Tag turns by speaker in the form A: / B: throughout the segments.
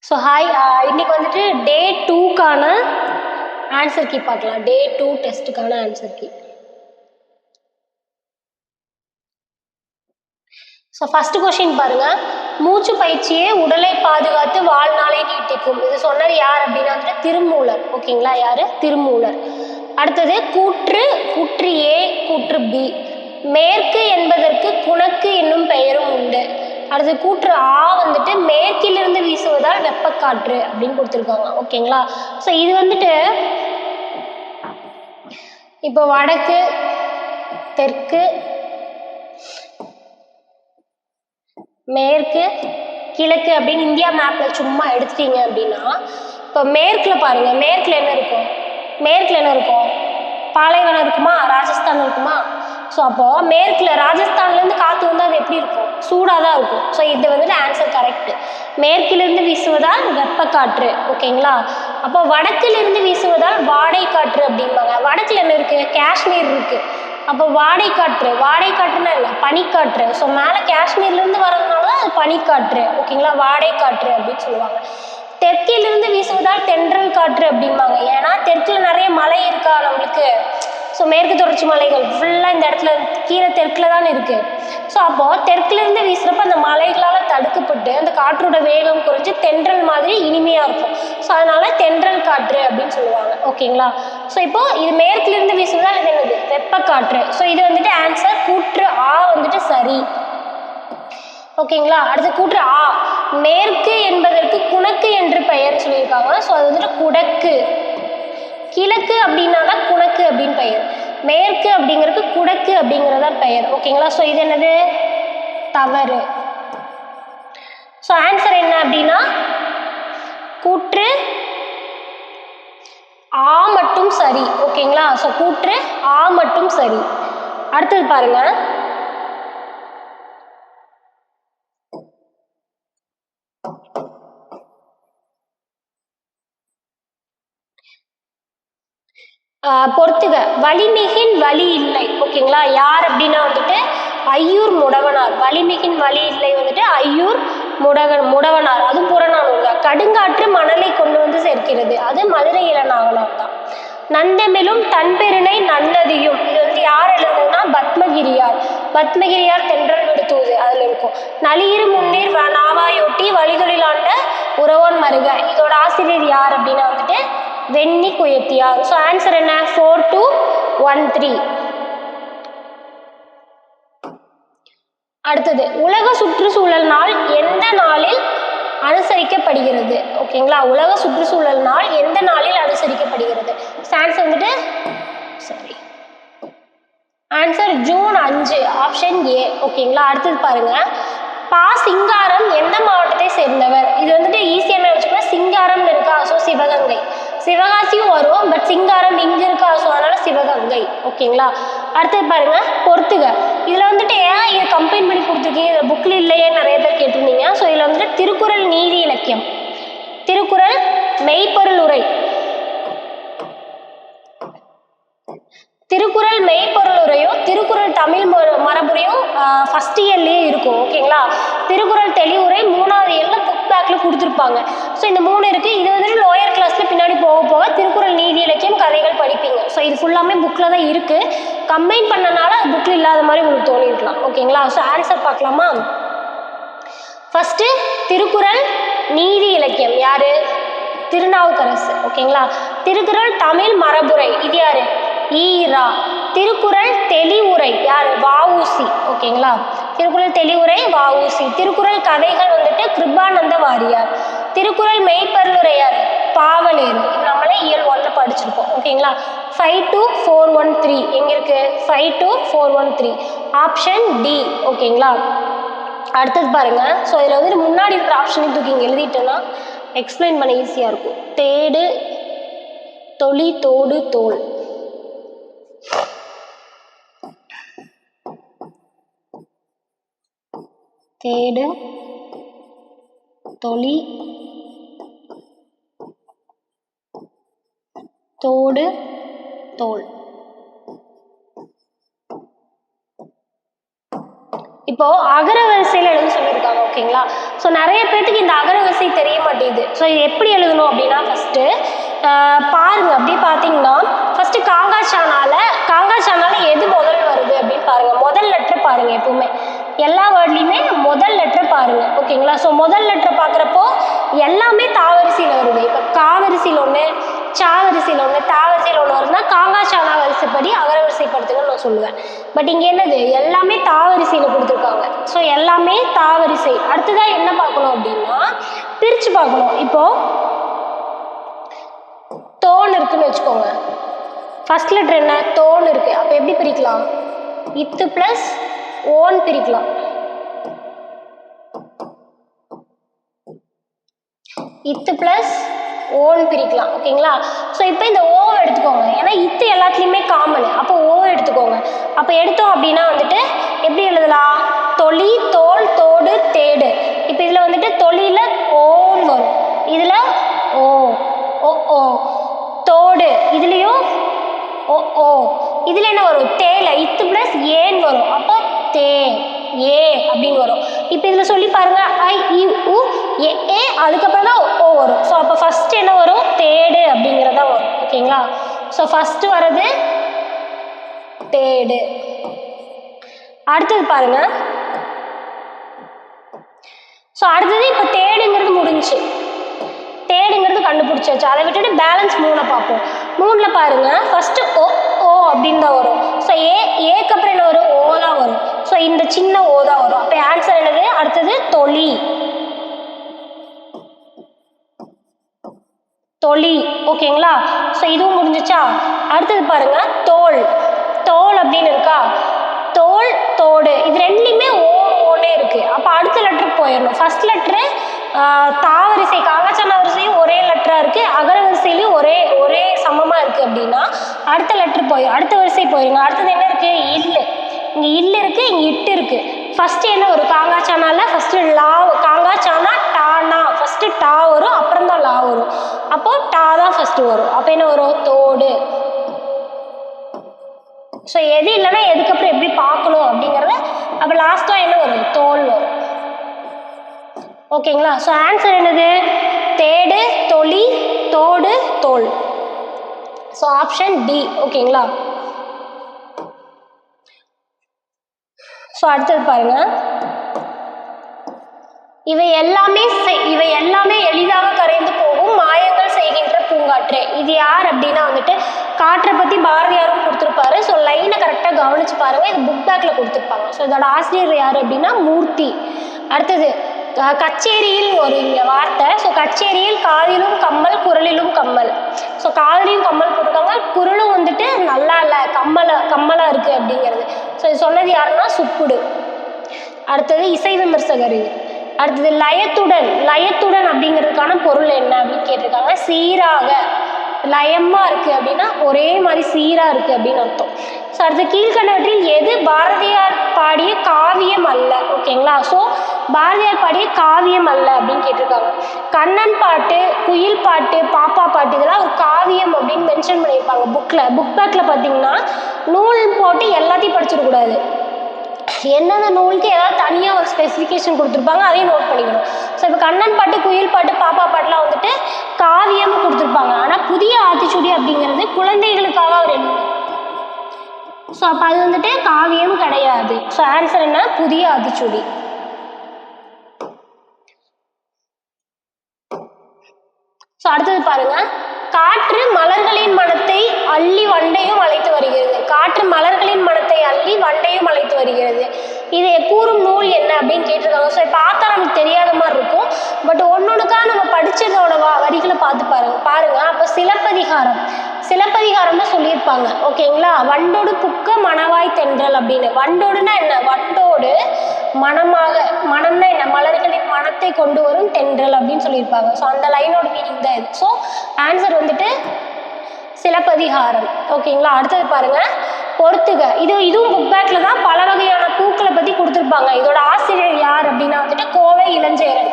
A: So hi, இன்னைக்கு வந்துட்டு டே 2க்கான answer key பார்க்கலாம். டே 2 டெஸ்ட்டுக்கான answer key. So first question பாருங்க. மூச்சு பயிற்சியே உடலை பாதுகாத்து வாழ்நாளை நீட்டிக்கும். இது சொன்னது யார் அப்படின்னா வந்துட்டு திருமூலர். ஓகேங்களா, யாரு? திருமூலர். அடுத்தது கூற்று ஏ, கூற்று பி. மேற்கு என்பதற்கு குணக்கு என்னும் பெயரும் உண்டு. அடுத்து கூற்று ஆ வந்துட்டு மேற்கிலிருந்து வீசுவதால் வெப்பக்காற்று அப்படின்னு கொடுத்துருக்காங்க. ஓகேங்களா, ஸோ இது வந்துட்டு இப்போ வடக்கு, தெற்கு, மேற்கு, கிழக்கு அப்படின்னு இந்தியா மேப்ல சும்மா எடுத்துட்டீங்க அப்படின்னா, இப்போ மேற்குல பாருங்க, மேற்குல என்ன இருக்கும்? பாலைவனம் இருக்குமா? ராஜஸ்தான் இருக்குமா? ஸோ அப்போ மேற்குல ராஜஸ்தான்லேருந்து காற்று வந்து அது எப்படி இருக்கும்? சூடாக தான் இருக்கும். ஸோ இது வந்துட்டு ஆன்சர் கரெக்ட். மேற்கிலிருந்து வீசுவதால் வெப்பக்காற்று. ஓகேங்களா, அப்போ வடக்கிலிருந்து வீசுவதால் வாடை காற்று அப்படிம்பாங்க. வடக்குல என்ன இருக்கு? காஷ்மீர் இருக்கு. அப்போ வாடை காற்றுன்னா இல்லை, பனிக்காற்று. ஸோ மேலே காஷ்மீர்லேருந்து வரதுனால தான் அது பனிக்காற்று. ஓகேங்களா, வாடை காற்று அப்படின்னு சொல்லுவாங்க. தெற்கிலிருந்து வீசுவதால் தென்றல் காற்று அப்படிம்பாங்க. ஏன்னா தெற்குல நிறைய மலை இருக்கா நம்மளுக்கு. ஸோ மேற்கு தொடர்ச்சி மலைகள் ஃபுல்லாக இந்த இடத்துல கீழே தெற்குல தான் இருக்கு. ஸோ அப்போ தெற்குலேருந்து வீசுறப்ப அந்த மலைகளால் தடுக்கப்பட்டு அந்த காற்றோட வேகம் குறைஞ்சி தென்றல் மாதிரி இனிமையாக இருக்கும். ஸோ அதனால தென்றல் காற்று அப்படின்னு சொல்லுவாங்க. ஓகேங்களா, ஸோ இப்போ இது மேற்கிலிருந்து வீசுவதால் இது என்னது? வெப்பக்காற்று. ஸோ இது வந்துட்டு ஆன்சர் கூற்று ஆ வந்துட்டு சரி. ஓகேங்களா, அடுத்து கூற்று ஆ மேற்கு என்பதற்கு குணக்கு என்று பெயர் சொல்லியிருக்காங்க. ஸோ அது வந்துட்டு குடக்கு. கிழக்கு அப்படின்னா தான் குணக்கு அப்படின்னு பெயர். மேற்கு அப்படிங்கிறதுக்கு குடக்கு அப்படிங்கிறதா பெயர். ஓகேங்களா, ஸோ இது என்னது? தவறு. ஸோ ஆன்சர் என்ன அப்படின்னா கூற்று ஆ மட்டும் சரி. ஓகேங்களா, ஸோ கூற்று ஆ மட்டும் சரி. அடுத்தது பாருங்க, பொறுத்துக. வலிமிகின் வலி இல்லை. ஓகேங்களா, யார் அப்படின்னா வந்துட்டு ஐயூர் முடவனார். வலிமிகின் வலி இல்லை வந்துட்டு ஐயூர் முடவனார். அது புறநானூறு தான். கடுங்காற்று மணலை கொண்டு வந்து சேர்க்கிறது, அது மதுரை இளநாகனார் தான். நந்தமிழும் தன்பெருணை நன்னதியும், இது வந்து யார் எழுதுனா பத்மகிரியார் தென்றல் விடுத்தூது அதுல இருக்கும். நளியிரு முன்னீர் நாவாயொட்டி வழிதொழிலாண்ட உறவோன் மருக, இதோட ஆசிரியர் யார் அப்படின்னா வந்துட்டு வெண்ணி குயத்தியார். ஸோ ஆன்சர் என்ன? 4213. அடுத்தது உலக சுற்றுச்சூழல் நாள் எந்த நாளில் அனுசரிக்கப்படுகிறது? ஓகேங்களா, உலக சுற்றுச்சூழல் நாள் எந்த நாளில் அனுசரிக்கப்படுகிறது? ஆன்சர் வந்துட்டு சரி, ஆன்சர் ஜூன் 5, ஆப்ஷன் ஏ. ஓகேங்களா, அடுத்தது பாருங்க, பா சிங்காரம் எந்த மாவட்டத்தை சேர்ந்தவர்? இது வந்துட்டு ஈஸியான வச்சுக்கோங்க. சிங்காரம்னு இருக்கா, ஸோ சிவகங்கை. சிவகாசியும் வரும், பட் சிங்காரம் இங்க இருக்கா, ஸோ அதனால சிவகங்கை. ஓகேங்களா, அடுத்தது பாருங்க, பொறுத்துக. இதுல வந்துட்டு ஏன் இதை கம்பைன் பண்ணி கொடுத்துருக்கீங்க, இதுல புக்ல இல்லையே நிறைய பேர் கேட்டிருந்தீங்க. ஸோ இதுல வந்துட்டு திருக்குறள் நீதி இலக்கியம், திருக்குறள் மெய்ப்பொருள் உரை, திருக்குறள் மெய்ப்பொருள் உரையும் திருக்குறள் தமிழ் மரபுரையும் ஃபர்ஸ்ட் இயர்லேயே இருக்கும். ஓகேங்களா, திருக்குறள் தெளிவுரை 3வது இயர்ல புக் பேக்ல கொடுத்துருப்பாங்க. ஸோ இந்த 3 இருக்கு. இது வந்துட்டு லோயர் கிளாஸ்ல பின்னாடி போக திருக்குறள் நீதி இலக்கியம் கதைகள் படிப்பீங்க. ஸோ இது ஃபுல்லாமே புக்ல தான் இருக்கு. கம்பைன் பண்ணனால அது புக்ல இல்லாத மாதிரி உங்களுக்கு தோணி இருக்கலாம். ஓகேங்களா, ஸோ ஆன்சர் பார்க்கலாமா? ஃபர்ஸ்ட் திருக்குறள் நீதி இலக்கியம் யாரு? திருநாவுக்கரசு. ஓகேங்களா, திருக்குறள் தமிழ் மரபுரை இது யாரு? ஈரா. திருக்குறள் தெளிவுரை யாரு? வஉசி. ஓகேங்களா, திருக்குறள் தெளிவுரை வஉசி. திருக்குறள் கதைகள் வந்துட்டு கிருபானந்த வாரியார். திருக்குறள் மெய்ப்பொருளுரை யாரு? பாவலேறு. நம்மளே இயல் 1ல படிச்சிருப்போம். ஓகேங்களா, 52413 எங்க இருக்கு? 52413, ஆப்ஷன் டி. ஓகேங்களா, அடுத்தது பாருங்க. ஸோ இதில் வந்துட்டு முன்னாடி இருக்கிற ஆப்ஷனையும் தூக்கி இங்கே எழுதிட்டோன்னா எக்ஸ்பிளைன் பண்ண ஈஸியாக இருக்கும். தேடு தொளி தோடு தோல், தேடு தொளி தோடு தோல். இப்போ அகர வரிசையில் எழுத சொல்லியிருக்காங்க. ஓகேங்களா, ஸோ நிறைய பேர்த்துக்கு இந்த அகர வரிசை தெரிய மாட்டேங்குது. ஸோ இது எப்படி எழுதணும் அப்படின்னா ஃபஸ்ட்டு பாருங்கள், அப்படியே பார்த்தீங்கன்னா ஃபஸ்ட்டு காங்காச்சானால எது முதல் வருது அப்படின்னு பாருங்கள். முதல் லெட்டர் பாருங்கள். எப்பவுமே எல்லா வேர்ட்லேயுமே முதல் லெட்டர் பாருங்கள். ஓகேங்களா? ஸோ முதல் லெட்டர் பார்க்குறப்போ எல்லாமே தாவரிசையில் வருது. இப்போ காவரிசையில் ஒன்று, சாவரிசையில் ஒன்று, தாவரிசையில் ஒன்று வருதுன்னா காங்காச்சானா வரிசைப்படி அகரவரிசைப்படுத்துங்கன்னு நான் சொல்லுவேன். பட் இங்கே என்னது, எல்லாமே தாவரிசையில் கொடுத்துருக்காங்க. ஸோ எல்லாமே தாவரிசை. அடுத்ததாக என்ன பார்க்கணும் அப்படின்னா பிரித்து பார்க்கணும். இப்போது தோன் இருக்குன்னு வச்சுக்கோங்க. ஃபர்ஸ்ட் லெட்டர் என்ன, தோன் இருக்கு. அப்போ எப்படி பிரிக்கலாம், இத்து பிளஸ் ஓன் பிரிக்கலாம். இத்து பிளஸ் ஓன் பிரிக்கலாம். ஓகேங்களா? ஸோ இப்போ இந்த ஓ எடுத்துக்கோங்க. ஏன்னா இத்து எல்லாத்துலேயுமே காமன். அப்போ ஓ எடுத்துக்கோங்க. அப்போ எடுத்தோம் அப்படின்னா வந்துட்டு எப்படி எழுதலாம், தொளி, தோல், தோடு, தேடு. இப்போ இதில் வந்துட்டு தொழில ஓன் வரும், இதில் ஓ ஓ ஓ. தோடு இதுலேயும் ஓ ஓ. இதில் என்ன வரும், தேல இத்து ப்ளஸ் ஏன் வரும். அப்போ தே ஏ அப்படின்னு வரும். இப்போ இதில் சொல்லி பாருங்க, ஐ இ உ ஏ ஏ, அதுக்கப்புறம் தான் ஓ வரும். ஸோ அப்போ ஃபஸ்ட்டு என்ன வரும், தேடு அப்படிங்கிறதா வரும். ஓகேங்களா? ஸோ ஃபஸ்ட்டு வர்றது தேடு. அடுத்தது பாருங்க. ஸோ அடுத்தது இப்போ தேடுங்கிறது முடிஞ்சு, தேடுங்கிறது கண்டுபிடிச்சாச்சு. அதை விட்டுட்டு பேலன்ஸ் 3 பார்ப்போம். 3ல் பாருங்க, ஃபர்ஸ்ட் ஓ ஓ அப்படின்னு தான் வரும். ஸோ ஏக்கு அப்புறம் என்ன வரும், ஓ தான் வரும். ஸோ இந்த சின்ன ஓ தான் வரும். அப்போ ஆன்சர் என்னது, அடுத்தது தொளி. தொளி. ஓகேங்களா? ஸோ இதுவும் முடிஞ்சிச்சா? அடுத்தது பாருங்க, தோல். தோல் அப்படின்னு இருக்கா, தோல், தோடு. இது ரெண்டுலையுமே ஓனே இருக்கு. அப்போ அடுத்த லெட்டருக்கு போயிடணும். ஃபர்ஸ்ட் லெட்ரு தாவரிசை, காங்காச்சானா வரிசையும் ஒரே லெட்டராக இருக்குது, அகரவரிசையிலையும் ஒரே சமமாக இருக்குது அப்படின்னா அடுத்த லெட்டர் அடுத்த வரிசை போயிருங்க. அடுத்தது என்ன இருக்குது, இல்லு. இங்கே இல்லு இருக்குது, இங்கே இட்டு இருக்குது. ஃபஸ்ட்டு என்ன வரும், காங்காச்சானால ஃபஸ்ட்டு லா, காங்காச்சானா டானா ஃபஸ்ட்டு டா வரும், அப்புறம் தான் லா வரும். அப்போது டா தான் ஃபஸ்ட்டு வரும். அப்போ என்ன வரும், தோடு. ஸோ எது இல்லைன்னா எதுக்கப்புறம் எப்படி பார்க்கணும் அப்படிங்கிறத, அப்போ லாஸ்ட்டாக என்ன வரும், தோல் வரும். ஓகேங்களா? ஸோ ஆன்சர் என்னது, தேடு, தொளி, தோடு, தோல். So option D. ஓகேங்களா? ஸோ அடுத்தது பாருங்க, இவை எல்லாமே எளிதாக கரைந்து போகும் மாயங்கள் செய்கின்ற பூங்காற்று. இது யார் அப்படின்னா வந்துட்டு காற்றை பற்றி பாரதியாரும் கொடுத்துருப்பாரு. ஸோ லைனை கரெக்டாக கவனிச்சு பாருங்க. இது புக் பேக்கில் கொடுத்துருப்பாங்க. ஸோ இதோட ஆசிரியர் யார் அப்படின்னா மூர்த்தி. அடுத்தது கச்சேரியில் ஒரு இங்கே வார்த்தை. ஸோ கச்சேரியில் காதிலும் கம்மல், குரலிலும் கம்மல். ஸோ காதிலையும் கம்மல் போட்டிருக்காங்க, குரலும் வந்துட்டு நல்லா இல்லை, கம்மலாக இருக்குது அப்படிங்கிறது. ஸோ இது சொன்னது யாருன்னா சுப்புடு. அடுத்தது இசை விமர்சகர். அடுத்தது லயத்துடன் அப்படிங்கிறதுக்கான பொருள் என்ன அப்படின்னு கேட்டிருக்காங்க. சீராக, லயமாக இருக்குது அப்படின்னா ஒரே மாதிரி சீராக இருக்குது அப்படின்னு அர்த்தம். ஸோ அடுத்து கீழ்கண்டவற்றில் எது பாரதியார் பாடிய காவியம் அல்ல. ஓகேங்களா? ஸோ பாரதியார் பாடிய காவியம் அல்ல அப்படின்னு கேட்டிருக்காங்க. கண்ணன் பாட்டு, குயில் பாட்டு, பாப்பா பாட்டு இதெல்லாம் ஒரு காவியம் அப்படின்னு மென்ஷன் பண்ணியிருப்பாங்க புக் பேக்கில் பார்த்தீங்கன்னா நூல் போட்டு எல்லாத்தையும் படிச்சிடக்கூடாது. என்னென்ன நூலுக்கு ஏதாவது தனியாக ஒரு ஸ்பெசிஃபிகேஷன் கொடுத்துருப்பாங்க, அதையும் நோட் பண்ணிக்கணும். ஸோ இப்போ கண்ணன் பாட்டு, குயில் பாட்டு, பாப்பா பாட்டுலாம் வந்துட்டு காவியம்னு கொடுத்துருப்பாங்க. ஆனால் புதிய ஆத்திச்சூடி அப்படிங்கிறது குழந்தைகளுக்காக ஒரு எழுது. ஸோ அப்போ அது வந்துட்டு காவியம் கிடையாது. ஸோ ஆன்சர் என்ன, புதிய ஆத்திச்சூடி. ஸோ அடுத்தது பாருங்க, காற்று மலர்களின் மனத்தை அள்ளி வண்டையும் அழைத்து வருகிறது. காற்று மலர்களின் மனத்தை அள்ளி வண்டையும் அழைத்து வருகிறது. இதை கூறும் நூல் என்ன அப்படின்னு கேட்டிருக்காங்க. ஸோ பார்த்தா நமக்கு தெரியாத மாதிரி இருக்கும், பட் ஒன்னொன்றுக்காக நம்ம படிச்சதோட வரிகளை பார்த்து பாருங்க. அப்போ சிலப்பதிகாரம்னு சொல்லியிருப்பாங்க. ஓகேங்களா? வண்டோடு புக்க மணவாய் தென்றல் அப்படின்னு. வண்டோடுனா என்ன, வண்டோடு மனம்னா என்ன, மலர்களின் மனத்தை கொண்டு வரும் தென்றல் அப்படின்னு சொல்லியிருப்பாங்க. ஸோ அந்த லைனோட மீனிங் தான் இது. ஸோ ஆன்சர் வந்துட்டு சிலப்பதிகாரம். ஓகேங்களா? அடுத்தது பாருங்க, பொறுத்துக. இதுவும் புக் பேக்கில் தான் பல வகையான பூக்களை பற்றி கொடுத்துருப்பாங்க. இதோட ஆசிரியர் யார் அப்படின்னா வந்துட்டு கோவை இளஞ்சேரன்.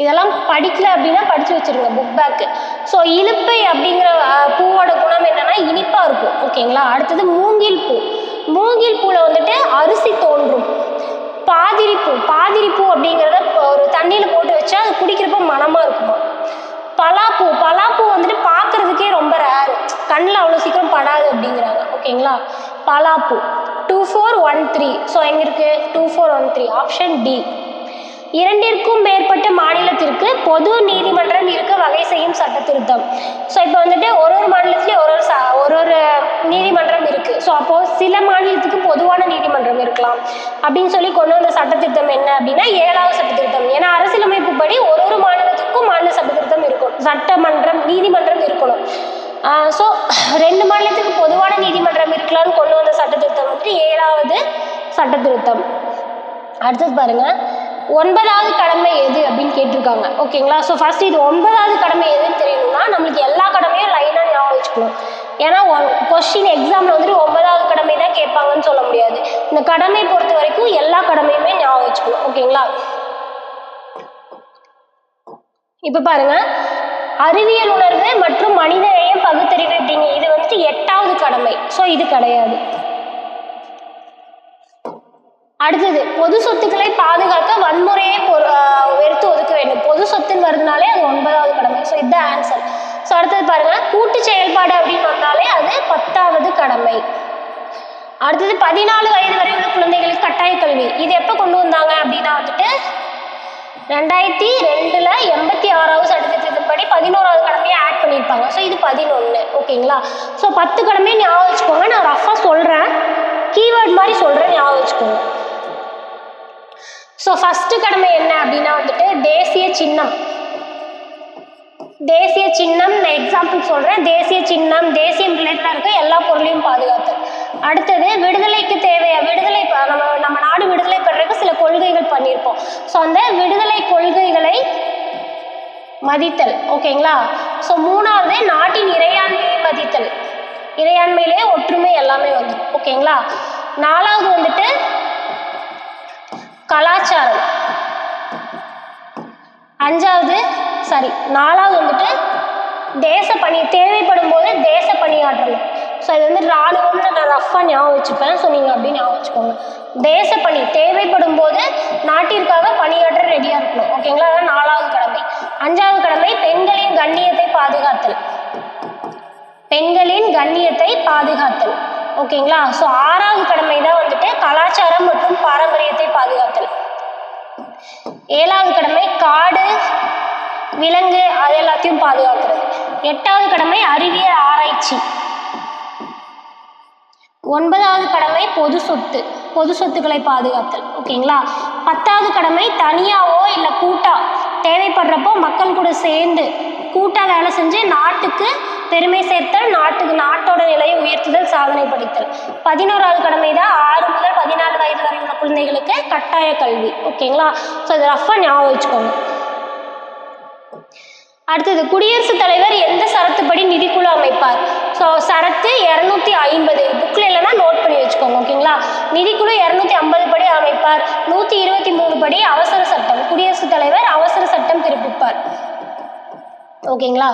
A: இதெல்லாம் படிக்கல அப்படின்னா படிச்சு வச்சிருங்க புக் பேக்கு. ஸோ இலுப்பை அப்படிங்கிற பூவோட குணம் என்னன்னா இனிப்பா இருக்கும். ஓகேங்களா? அடுத்தது மூங்கில் பூவில் வந்துட்டு அரிசி தோன்றும். பாதிரிப்பூ அப்படிங்கிறது குடிக்கிறப்ப மனமாக இருக்குமா. பலாப்பூ பலாப்பூ வந்துட்டு பார்க்குறதுக்கே ரொம்ப ரேரு, கண்ணில் அவ்வளோ சீக்கிரம் படாது அப்படிங்கிறாங்க. ஓகேங்களா, பலாப்பூ 2413. ஸோ எங்கே இருக்குது 2413, ஆப்ஷன் டி. இரண்டிற்கும் மேற்பட்ட மாநிலத்திற்கு பொது நீதிமன்றம் இருக்க வகை செய்யும் சட்ட திருத்தம். ஸோ இப்போ வந்துட்டு ஒரு மாநிலத்திலேயே ஒரு நீதிமன்றம் இருக்குது. ஸோ அப்போது சில மாநிலத்துக்கு பொதுவான நீதிமன்றம் இருக்கலாம் அப்படின்னு சொல்லி கொண்டு வந்த சட்ட திருத்தம் என்ன அப்படின்னா 7வது சட்ட திருத்தம். ஏன்னா அரசியலமைப்பு படி ஒரு மாநிலத்துக்கும் மாநில சட்ட திருத்தம் இருக்கும், சட்டமன்றம் நீதிமன்றம் இருக்கணும். ஸோ 2 மாநிலத்துக்கு பொதுவான நீதிமன்றம் இருக்கலாம்னு கொண்டு வந்த சட்ட திருத்தம் வந்துட்டு 7வது சட்ட திருத்தம். அடுத்தது பாருங்க, 9வது கடமை எது அப்படின்னு கேட்டிருக்காங்க. ஓகேங்களா, ஸோ ஃபர்ஸ்ட் இது 9வது கடமை எதுன்னு தெரியணும்னா நம்மளுக்கு எல்லா கடமையும் லைனாக ஞாபகம் வச்சுக்கணும். ஏன்னா கொஸ்டின் எக்ஸாமில் வந்துட்டு 9வது கடமை தான் கேட்பாங்கன்னு சொல்ல முடியாது. இந்த கடமை பொறுத்த வரைக்கும் எல்லா கடமையுமே ஞாபகம் வச்சுக்கணும். ஓகேங்களா, இப்போ பாருங்க, அறிவியல் உணர்வு மற்றும் மனித நேயம் பகுத்தறிவு அப்படிங்க இது வந்துட்டு 8வது கடமை. ஸோ இது கிடையாது. அடுத்தது பொது சொத்துக்களை பாதுகாக்க வன்முறையை வெறுத்து ஒதுக்க வேண்டும். பொது சொத்துன்னு வருதுனாலே அது 9வது கடமை. ஸோ இதுதான் ஆன்சர். ஸோ அடுத்தது பாருங்க, கூட்டு செயல்பாடு அப்படின்னு வந்தாலே அது 10வது கடமை. அடுத்தது 14 வயது வரை உள்ள குழந்தைகளுக்கு கட்டாய கல்வி இது எப்போ கொண்டு வந்தாங்க அப்படின்னா வந்துட்டு 2002ல் 86வது சட்டத்திட்டத்தின்படி 11வது கடமையை ஆட் பண்ணியிருப்பாங்க. ஸோ இது 11. ஓகேங்களா, ஸோ 10 கடமையை ஞாபகம் வச்சுக்கோங்க. நான் ரஃபாக சொல்கிறேன், கீவேர்ட் மாதிரி சொல்கிறேன், ஞாபகம் வச்சுக்கோங்க. ஸோ ஃபஸ்ட்டு கடமை என்ன அப்படின்னா வந்துட்டு தேசிய சின்னம். தேசிய சின்னம் நான் எக்ஸாம்பிள் சொல்கிறேன். தேசிய சின்னம் தேசியம் ரிலேட்டடாக இருக்க எல்லா பொருளையும் பாதுகாத்தல். அடுத்தது விடுதலைக்கு விடுதலை நம்ம நாடு விடுதலை பெறதுக்கு சில கொள்கைகள் பண்ணியிருப்போம். ஸோ அந்த விடுதலை கொள்கைகளை மதித்தல். ஓகேங்களா, ஸோ 3வது நாட்டின் இறையாண்மையை மதித்தல். இறையாண்மையிலே ஒற்றுமை எல்லாமே வந்துடும். ஓகேங்களா, 4வது வந்துட்டு கலாச்சாரம். 4வது வந்துட்டு தேசப்பணி, தேவைப்படும் போது தேச பணியாற்றணும். ஸோ இது வந்து ராணுவம்னு நான் ரஃபாக ஞாபகம் வச்சுப்பேன். ஸோ நீங்கள் அப்படின்னு ஞாபகம் வச்சுக்கோங்க. தேசப்பணி தேவைப்படும் போது நாட்டிற்காக பணியாற்ற ரெடியாக இருக்கணும். ஓகேங்களா, அதான் 4வது கடமை. 5வது கடமை பெண்களின் கண்ணியத்தை பாதுகாத்தல். பெண்களின் கண்ணியத்தை பாதுகாத்தல். ஓகேங்களா, ஸோ 6வது கடமை தான் வந்துட்டு கலாச்சாரம் மற்றும் பாரம்பரியத்தை பாதுகாத்தல். 7வது கடமை காடு விலங்கு அது எல்லாத்தையும் பாதுகாக்கிறது. 8வது கடமை அறிவியல் ஆராய்ச்சி. 9வது கடமை பொது சொத்துக்களை பாதுகாத்தல். ஓகேங்களா, 10வது கடமை தனியாவோ இல்லை கூட்டா தேவைப்படுறப்போ மக்கள் கூட சேர்ந்து கூட்டா வேலை செஞ்சு நாட்டுக்கு பெருமை சேர்த்தல், நாட்டோட நிலையை உயர்த்துதல், சாதனை படைத்தல். 11வது கடமை தான் 6 முதல் 14 வயது வரை உள்ள குழந்தைகளுக்கு கட்டாய கல்வி. ஓகேங்களா, ஸோ இது ரஃபாக ஞாபகம் வச்சுக்கோங்க. அடுத்தது குடியரசுத் தலைவர் எந்த சரத்துப்படி நிதிக்குழு அமைப்பார்? ஸோ சரத்து 250 புக்கில் இல்லைன்னா நோட் பண்ணி வச்சுக்கோங்க. ஓகேங்களா, நிதிக்குழு 250 படி அமைப்பார். 123 படி அவசர சட்டம், குடியரசுத் தலைவர் அவசர சட்டம் பிறப்பிப்பார். ஓகேங்களா,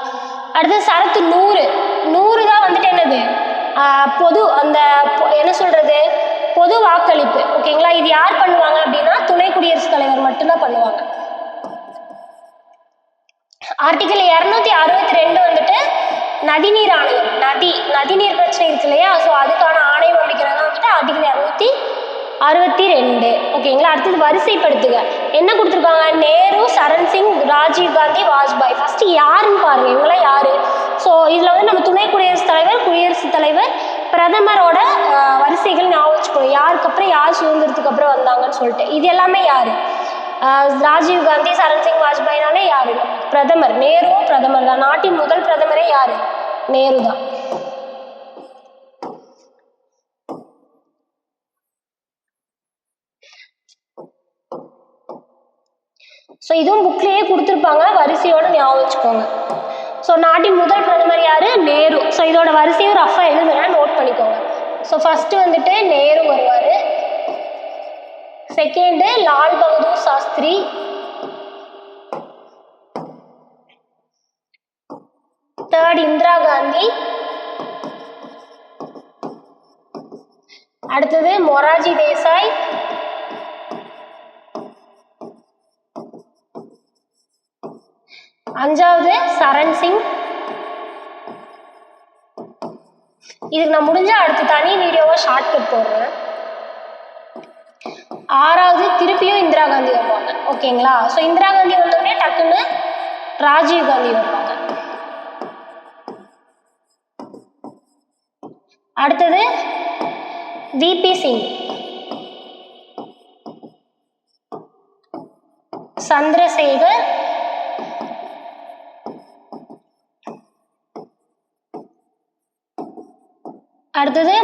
A: அடுத்தது சரத்து 100 தான் வந்துட்டு என்னது பொது வாக்களிப்பு. ஓகேங்களா, இது யார் பண்ணுவாங்க அப்படின்னா துணை குடியரசுத் தலைவர் மட்டும்தான் பண்ணுவாங்க. ஆர்டிகல் 262 வந்துட்டு நதிநீர் ஆணையம். நதிநீர் பிரச்சனை இருக்கு இல்லையா, ஸோ அதுக்கான ஆணையம் அமைக்கிறது தான் வந்துட்டு ஆர்டிகல் 262. ஓகேங்களா, அடுத்தது வரிசைப்படுத்துக என்ன கொடுத்துருக்காங்க? நேரு, சரண் சிங், ராஜீவ் காந்தி, வாஜ்பாய். ஃபர்ஸ்ட் யாருன்னு பாருங்க, இவங்களாம் யாரு? ஸோ இதில் வந்து நம்ம துணை குடியரசுத் தலைவர், பிரதமரோட வரிசைகள் ஞாபகம் வச்சுக்கணும். யாருக்கு அப்புறம் யார் சுதந்திரத்துக்கு அப்புறம் வந்தாங்கன்னு சொல்லிட்டு. இது எல்லாமே யாரு? ராஜீவ் காந்தி, சரண் சிங், வாஜ்பாய்னாலே யாரு? பிரதமர். நேருவும் பிரதமர் தான். நாட்டின் முதல் பிரதமரே யாரு? நேரு தான். ஸோ இதுவும் புக்லேயே கொடுத்துருப்பாங்க, வரிசையோட ஞாபகம் வச்சுக்கோங்க. ஸோ நாட்டின் முதல் பிரதமர் யாரு? நேரு. ஸோ இதோட வரிசையும் ரஃபாக எழுதுனா நோட் பண்ணிக்கோங்க. ஸோ ஃபர்ஸ்ட் வந்துட்டு நேரு வருவார். செகண்டு லால் பகதூர் சாஸ்திரி. தேர்ட் இந்திரா காந்தி. அடுத்தது மொராஜி தேசாய். அஞ்சாவது சரண் சிங். இதுக்கு நான் முடிஞ்ச அடுத்த தனி வீடியோவா ஷார்ட்கட் போடுறேன். ஆறாவது திருப்பியும் இந்திரா காந்தி வருவாங்க. ஓகேங்களா? ஸோ இந்திரா காந்தி வந்தோடனே டக்குன்னு ராஜீவ் காந்தி வருவாங்க. அடுத்தது விபி சிங், சந்திரசேகர், அடுத்தது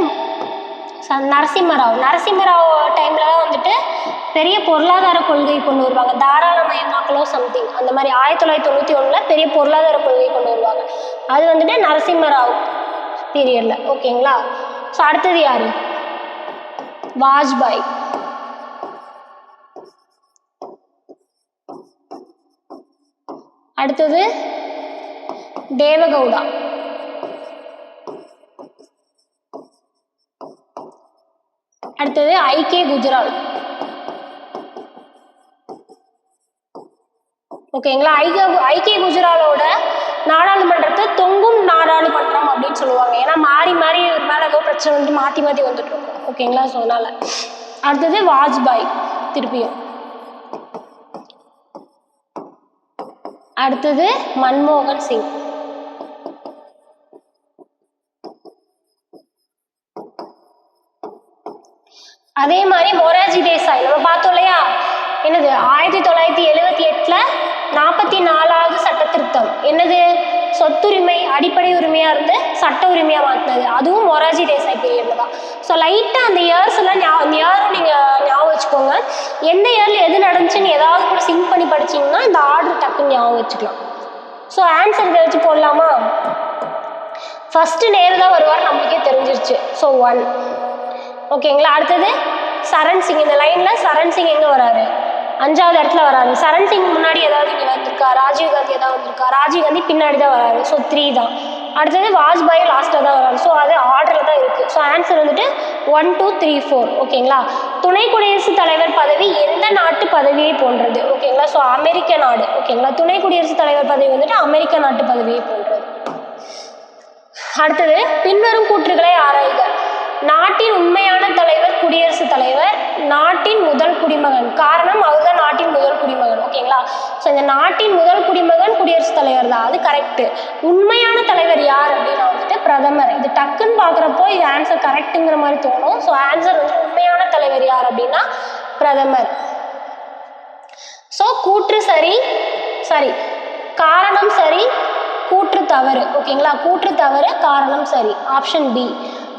A: நரசிம்மராவ். நரசிம்மராவ் டைம்ல தான் வந்துட்டு பெரிய பொருளாதார கொள்கை கொண்டு வருவாங்க, தாராளமயமாக்கலோ சம்திங் அந்த மாதிரி. 1991 பெரிய பொருளாதார கொள்கை கொண்டு வருவாங்க. அது வந்துட்டு நரசிம்மராவ் பீரியட்ல. ஓகேங்களா? ஸோ அடுத்தது யாரு? வாஜ்பாய். அடுத்தது தேவகவுடா. அடுத்தது ஐகே குஜ்ரால். ஓகேங்களா? ஐகே குஜ்ராலோட நாடாளுமன்றத்தை தொங்கும் நாடாளுமன்றம் அப்படின்னு சொல்லுவாங்க. ஏன்னா மாறி மாறி ஒரு மேலே ஏதோ பிரச்சனை வந்து மாற்றி மாற்றி வந்துட்டு இருக்கும். ஓகேங்களா? ஸோ அதனால. அடுத்தது வாஜ்பாய் திருப்பியும். அடுத்தது மன்மோகன் சிங். அதே மாதிரி மொரார்ஜி தேசாய் நம்ம பார்த்தோம் இல்லையா? என்னது 1978 44வது சட்ட திருத்தம். என்னது? சொத்துரிமை அடிப்படை உரிமையா இருந்து சட்ட உரிமையா மாற்றினது. அதுவும் மொரார்ஜி தேசாய் பீரியட்ல தான். ஸோ லைட்டா அந்த இயர்ஸ் எல்லாம் இயரும் நீங்க ஞாபகம் வச்சுக்கோங்க. எந்த இயர்ல எது நடந்துச்சுன்னு ஏதாவது கூட சிங்க் பண்ணி படிச்சீங்கன்னா இந்த ஆர்டர் டக்குன்னு ஞாபகம் வச்சுக்கலாம். ஸோ ஆன்சர் இதை வச்சு போடலாமா? ஃபர்ஸ்ட் நேரு தான் வருவார், நம்மளுக்கே தெரிஞ்சிருச்சு. ஸோ 1. ஓகேங்களா? அடுத்தது சரண் சிங். இந்த லைன்ல சரண் சிங் எங்க வராரு? 5வது இடத்துல வராரு. சரண் சிங் முன்னாடி ஏதாவது இங்கே வந்திருக்கா? ராஜீவ் காந்தி ஏதாவது வந்திருக்கா? ராஜீவ் காந்தி பின்னாடி தான் வராரு. ஸோ 3 தான். அடுத்தது வாஜ்பாய் லாஸ்ட்டாக தான் வராரு. ஸோ அது ஆர்டரில் தான் இருக்குது. ஸோ ஆன்சர் வந்துட்டு 1 2 3 4. ஓகேங்களா? துணை குடியரசுத் தலைவர் பதவி எந்த நாட்டு பதவியை போன்றது? ஓகேங்களா? ஸோ அமெரிக்க நாடு. ஓகேங்களா? துணை குடியரசுத் தலைவர் பதவி வந்துட்டு அமெரிக்க நாட்டு பதவியை போன்றது. அடுத்தது பின்வரும் கூற்றுகளை ஆராய்க. நாட்டின் உண்மையான தலைவர் குடியரசுத் தலைவர், நாட்டின் முதல் குடிமகன். காரணம் அவர் தான் நாட்டின் முதல் குடிமகன். ஓகேங்களா? ஸோ இந்த நாட்டின் முதல் குடிமகன் குடியரசுத் தலைவர் தான், அது கரெக்டு. உண்மையான தலைவர் யார் அப்படின்னா வந்துட்டு பிரதமர். இது டக்குன்னு பார்க்குறப்போ இது ஆன்சர் கரெக்டுங்கிற மாதிரி தோணும். ஸோ ஆன்சர் வந்து உண்மையான தலைவர் யார் அப்படின்னா பிரதமர். ஸோ கூற்று சரி, காரணம் சரி, கூற்று தவறு. ஓகேங்களா? கூற்று தவறு, காரணம் சரி. Option B.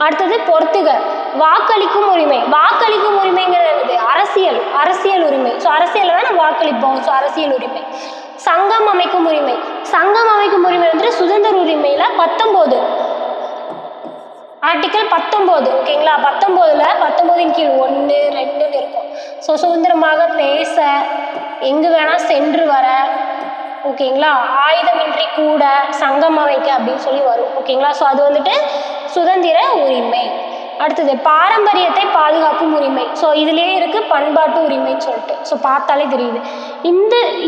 A: அடுத்தது பொறுத்துக. வாக்களிக்கும் உரிமை. வாக்களிக்கும் உரிமைங்கிறது என்னது? அரசியல் உரிமை. ஸோ அரசியல் தான் நம்ம வாக்களிப்போம். ஸோ அரசியல் உரிமை. சங்கம் அமைக்கும் உரிமை. சங்கம் அமைக்கும் உரிமை வந்து சுதந்திர உரிமையில 19 ஆர்டிக்கல் 19. ஓகேங்களா? 19 கீழ் 1 2 இருக்கும். ஸோ சுதந்திரமாக பேச, எங்கு வேணா சென்று வர, ஓகேங்களா, ஆயுதமின்றி கூட சங்கம் அமைக்க அப்படின்னு சொல்லி வரும். ஓகேங்களா? ஸோ அது வந்துட்டு சுதந்திர உரிமை. அடுத்தது பாரம்பரியத்தை பாதுகாக்கும் உரிமை. ஸோ இதுலேயே இருக்கு பண்பாட்டு உரிமைன்னு சொல்லிட்டு. ஸோ பார்த்தாலே தெரியுது.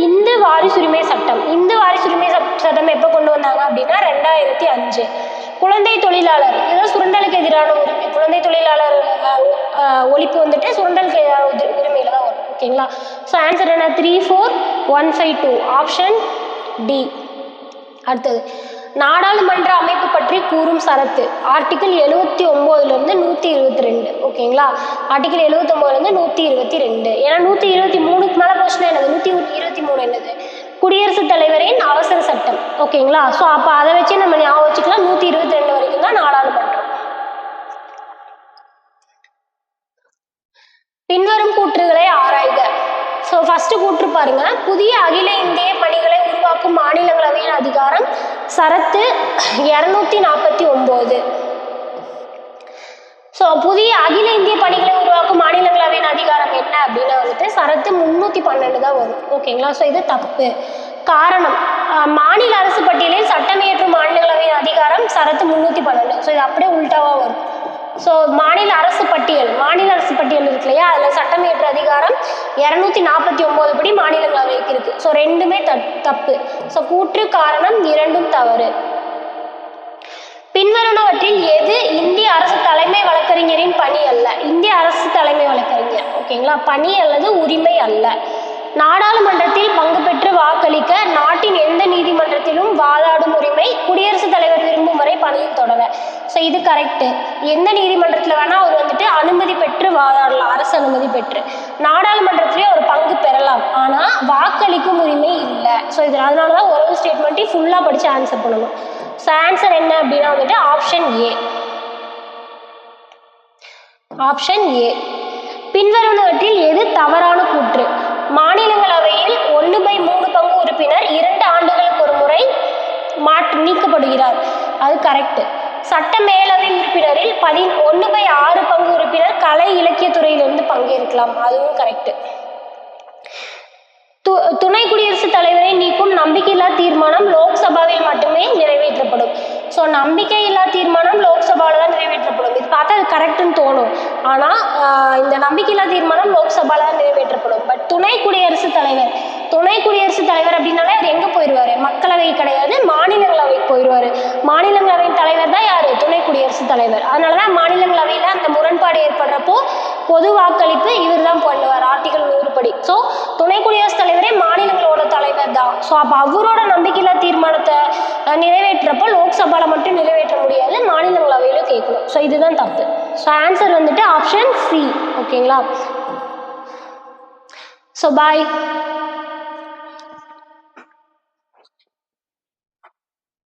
A: இந்து வாரிசுரிமை சட்டம். இந்து வாரிசுரிமை சட்டம் எப்போ கொண்டு வந்தாங்க அப்படின்னா 2005. குழந்தை தொழிலாளர், இதுதான் சுரண்டலுக்கு எதிரான உரிமை. குழந்தை தொழிலாளர் ஒழிப்பு வந்துட்டு சுரண்டலுக்கு எதிரான உரிமையில தான் வரும். ஓகேங்களா? ஸோ ஆன்சர் என்ன? 3 4 1 5 2. Option D. அடுத்தது நாடாளுமன்ற அமைப்பு பற்றி கூறும் சரத்து. ஆர்டிகிள் 79 122. ஓகேங்களா? ஆர்டிகிள் 79 122. ஏன்னா 123க்கு மேலே போச்சுன்னா என்னது? 123 என்னது? குடியரசுத் தலைவரின் அவசர சட்டம். ஓகேங்களா? ஸோ அப்போ அதை வச்சு நம்ம ஞாபகம் வச்சுக்கலாம். 122 வரைக்கும் தான் நாடாளுமன்றம். பின்வரும் கூற்றுகளை ஆராய்க. ஸோ ஃபர்ஸ்ட் கூற்று பாருங்க. புதிய அகில இந்திய பணிகளை உருவாக்கும் மாநிலங்களவையின் அதிகாரம் சரத்து 249. ஸோ புதிய அகில இந்திய பணிகளை உருவாக்கும் மாநிலங்களவையின் அதிகாரம் என்ன அப்படின்னா வந்துட்டு சரத்து 312 தான் வரும். ஓகேங்களா? ஸோ இது தப்பு. காரணம், மாநில அரசு பட்டியலில் சட்டம் இயற்றும் மாநிலங்களவையின் அதிகாரம் சரத்து 312. ஸோ இது அப்படியே உள்டாவா வரும். ஸோ மாநில அரசு பட்டியல் இருக்கு இல்லையா, அதில் சட்டம் இயற்ற அதிகாரம் 249 படி மாநிலங்களவைக்கு இருக்கு. ஸோ ரெண்டுமே தப்பு. ஸோ கூற்று காரணம் இரண்டும் தவறு. பின்வருவனவற்றில் எது இந்திய அரசு தலைமை வழக்கறிஞரின் பணி அல்ல? இந்திய அரசு தலைமை வழக்கறிஞர் ஓகேங்களா, பணி அல்லது உரிமை அல்ல. நாடாளுமன்றத்தில் பங்கு பெற்று வாக்களிக்க நாட்டின் எந்த நீதிமன்றத்திலும் வாதாடும் உரிமை குடியரசுத் தலைவர் விரும்பும் வரை பணியில் தொடர. ஸோ இது கரெக்டு. எந்த நீதிமன்றத்தில் வேணால் அவர் வந்துட்டு அனுமதி பெற்று வாதாடலாம், அரசு அனுமதி பெற்று. நாடாளுமன்றத்திலே ஒரு பங்கு பெறலாம், ஆனால் வாக்களிக்கும் உரிமை இல்லை. ஸோ இது அதனால தான் ஒரு ஸ்டேட்மெண்ட்டையும் ஃபுல்லாக படித்து ஆன்சர் பண்ணணும். ஸோ ஆன்சர் என்ன அப்படின்னா வந்துட்டு ஆப்ஷன் ஏ. Option A. பின்வருவனவற்றில் எது தவறான கூற்று? மாநிலங்களவையில் 1/3 பங்கு உறுப்பினர் 2 ஆண்டுகளுக்கு ஒரு முறை நீக்கப்படுகிறார். அது கரெக்ட். சட்ட மேலவை உறுப்பினரில் 1/6 பங்கு உறுப்பினர் கலை இலக்கியத்துறையிலிருந்து பங்கேற்கலாம். அதுவும் கரெக்ட். துணை குடியரசுத் தலைவரை நீக்கும் நம்பிக்கையில்லா தீர்மானம் லோக்சபாவில் மட்டுமே நிறைவேற்றப்படும். ஸோ நம்பிக்கையில்லா தீர்மானம் லோக்சபாவில் தான் நிறைவேற்றப்படும். இது பார்த்தா அது கரெக்டுன்னு தோணும், ஆனால் இந்த நம்பிக்கையில்லா தீர்மானம் லோக்சபாவில் தான் நிறைவேற்றப்படும். பட் துணை குடியரசுத் தலைவர் அப்படின்னாலே அவர் எங்கே போயிடுவார்? மக்களவை கிடையாது, மாநிலங்களவைக்கு போயிடுவார். மாநிலங்களவையின் தலைவர் தான் யார்? துணை குடியரசுத் தலைவர். அதனால தான் மாநிலங்களவையில் அந்த முரண்பாடு ஏற்படுறப்போ பொது வாக்களிப்பு இவர் தான் பண்ணுவார், ஆர்டிகல் 100 படி. ஸோ துணை குடியரசுத் தலைவரே மாநிலங்களோட தலைவர் தான். ஸோ அப்போ அவரோட நம்பிக்கையில்லா தீர்மானத்தை நிறைவேற்றப்போ லோக்சபாவில் மட்டும் நிறைவேற்ற முடியாது, மாநிலங்களவையிலும் கேட்கணும். ஸோ இதுதான் தப்பு. ஸோ ஆன்சர் வந்துட்டு ஆப்ஷன் சி. ஓகேங்களா? So bye.